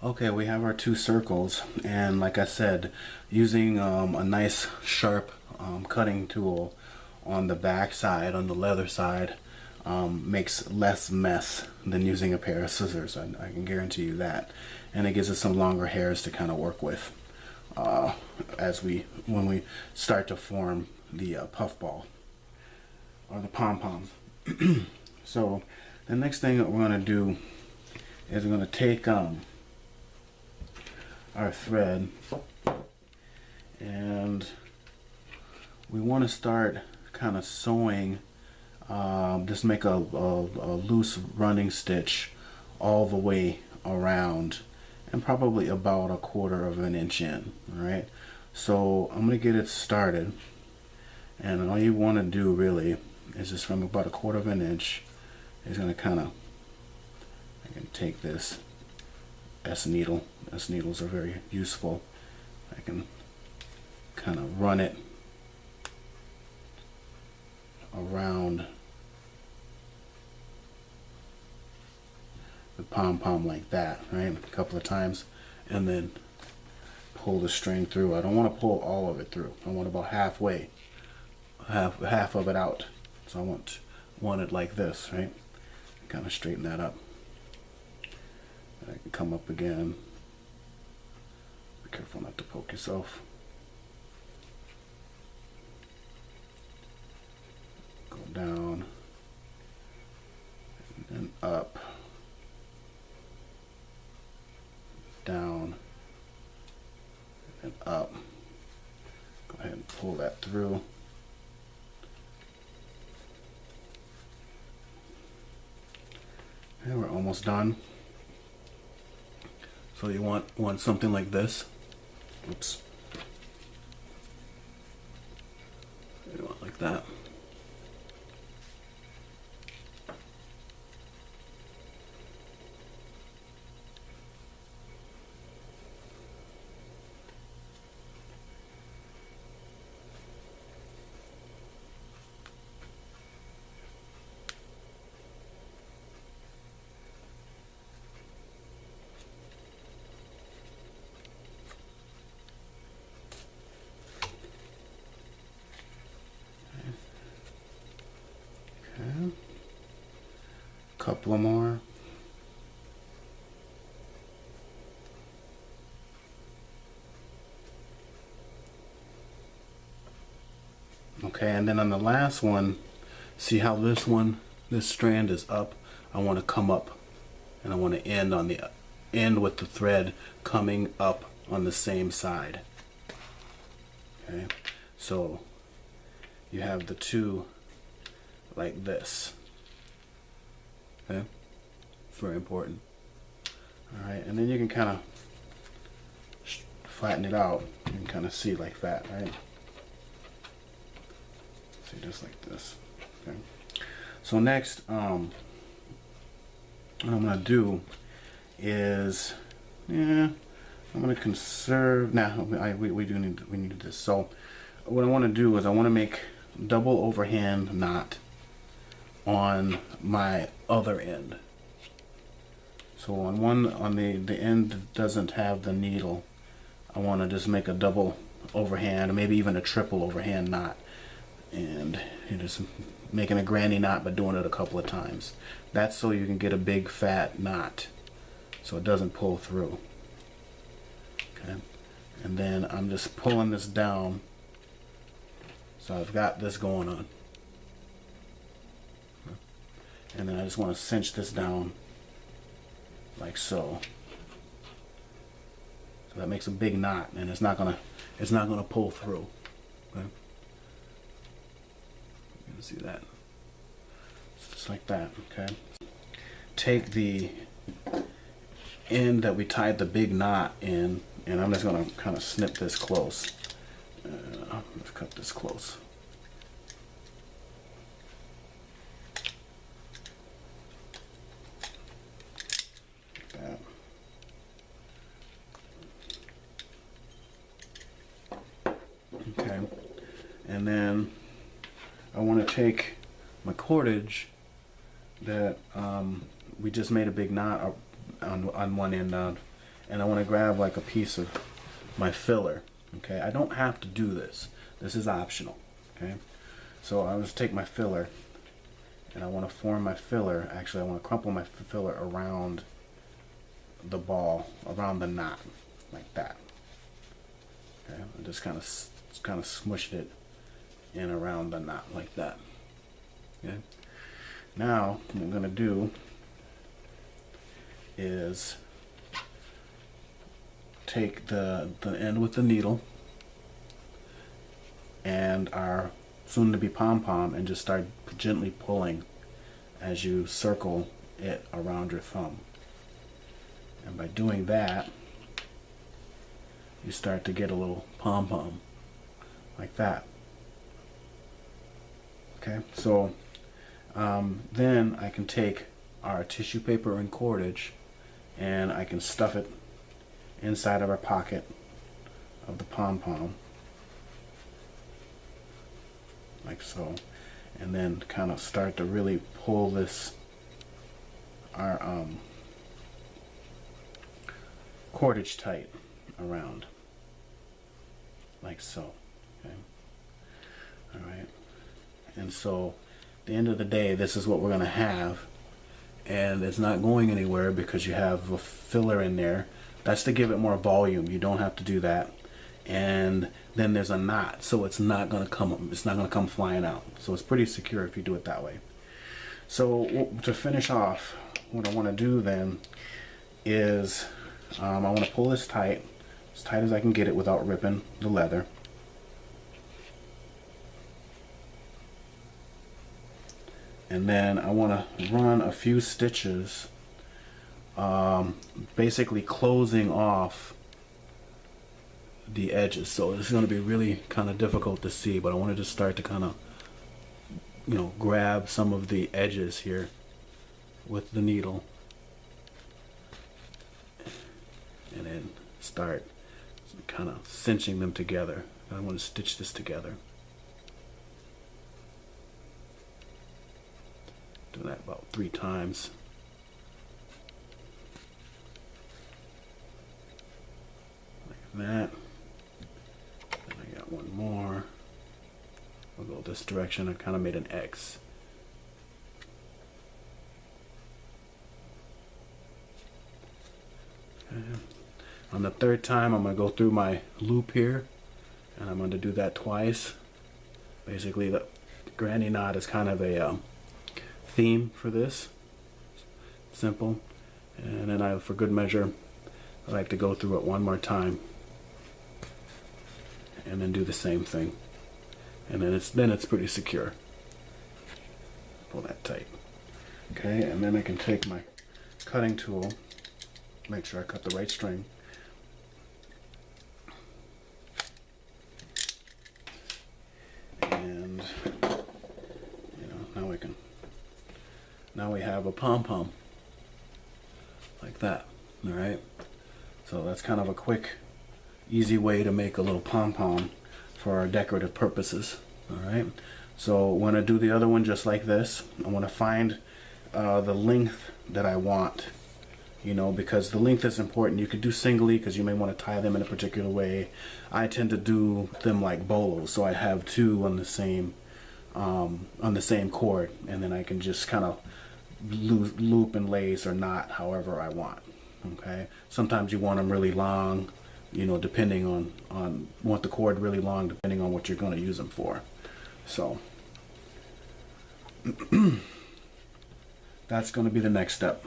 Okay, we have our two circles, and like I said, using a nice sharp cutting tool on the back side, on the leather side, makes less mess than using a pair of scissors. I can guarantee you that, and it gives us some longer hairs to kind of work with when we start to form the puffball or the pom-poms. So the next thing that we're going to do is we're going to take our thread, and we want to start kind of sewing, just make a loose running stitch all the way around, and probably about 1/4 of an inch in. All right, so I'm going to get it started, and all you want to do really is just from about 1/4 of an inch is going to kind of, I can take this S needle. S needles are very useful. I can kind of run it around the pom-pom like that, right? A couple of times, and then pull the string through. I don't want to pull all of it through. I want about halfway, half of it out. So I want it like this, right? Kind of straighten that up. I can come up again. Be careful not to poke yourself. Go down and then up, down, and then up. Go ahead and pull that through. And we're almost done. So you want something like this. Oops. You want like that. Okay. Couple more. Okay, and then on the last one, see how this strand is up? I want to come up, and I want to end with the thread coming up on the same side. Okay, so you have the two like this. Okay, it's very important. All right, and then you can kind of flatten it out. You can kind of see like that, right? See, just like this. Okay. So next, what I'm gonna do is, I'm gonna conserve. Now we need this. So what I want to do is I want to make double overhand knot on my other end. So on the end that doesn't have the needle, I want to just make a double overhand, or maybe even a triple overhand knot, and you're just making a granny knot but doing it a couple of times. That's so you can get a big fat knot so it doesn't pull through. Okay, and then I'm just pulling this down, so I've got this going on. And then I just want to cinch this down like so. So that makes a big knot, and it's not gonna pull through. Okay? You can see that. It's just like that. Okay. Take the end that we tied the big knot in, and I'm just gonna kind of snip this close. Let's cut this close. Okay, and then I want to take my cordage that we just made a big knot on one end of, and I want to grab like a piece of my filler. Okay, I don't have to do this. This is optional. Okay, so I'll just take my filler, and I want to form my filler. Actually, I want to crumple my filler around the ball, around the knot, like that. Okay, I just kind of smushed it in around the knot like that. Okay. Now what I'm going to do is take the end with the needle and our soon-to-be pom-pom and just start gently pulling as you circle it around your thumb. And by doing that, you start to get a little pom-pom like that. Okay, so then I can take our tissue paper and cordage and I can stuff it inside of our pocket of the pom-pom, like so, and then kind of start to really pull this, our cordage tight around, like so. Okay. All right. And so at the end of the day, this is what we're going to have, and it's not going anywhere because you have a filler in there. That's to give it more volume. You don't have to do that. And then there's a knot, so it's not going to come flying out. So it's pretty secure if you do it that way. So to finish off, what I want to do then is I want to pull this tight, as tight as I can get it without ripping the leather. And then I want to run a few stitches, basically closing off the edges. So this is going to be really kind of difficult to see, but I want to just start to kind of, you know, grab some of the edges here with the needle and then start kind of cinching them together. I want to stitch this together. Do that about 3 times. Like that. Then I got one more. We'll go this direction. I kind of made an X. Okay. On the 3rd time, I'm going to go through my loop here, and I'm going to do that twice. Basically, the granny knot is kind of a theme for this. Simple. And then for good measure, I like to go through it one more time and then do the same thing, and then it's pretty secure. Pull that tight. Okay, and then I can take my cutting tool, make sure I cut the right string, and now we have a pom-pom like that. All right, so that's kind of a quick, easy way to make a little pom-pom for our decorative purposes. All right, so when I do the other one just like this, I want to find the length that I want, you know, because the length is important. You could do singly because you may want to tie them in a particular way. I tend to do them like bolos, so I have 2 on the same cord, and then I can just kind of loop and lace or knot however I want. Okay, sometimes you want them really long, you know, depending on want the cord really long depending on what you're going to use them for. So that's going to be the next step.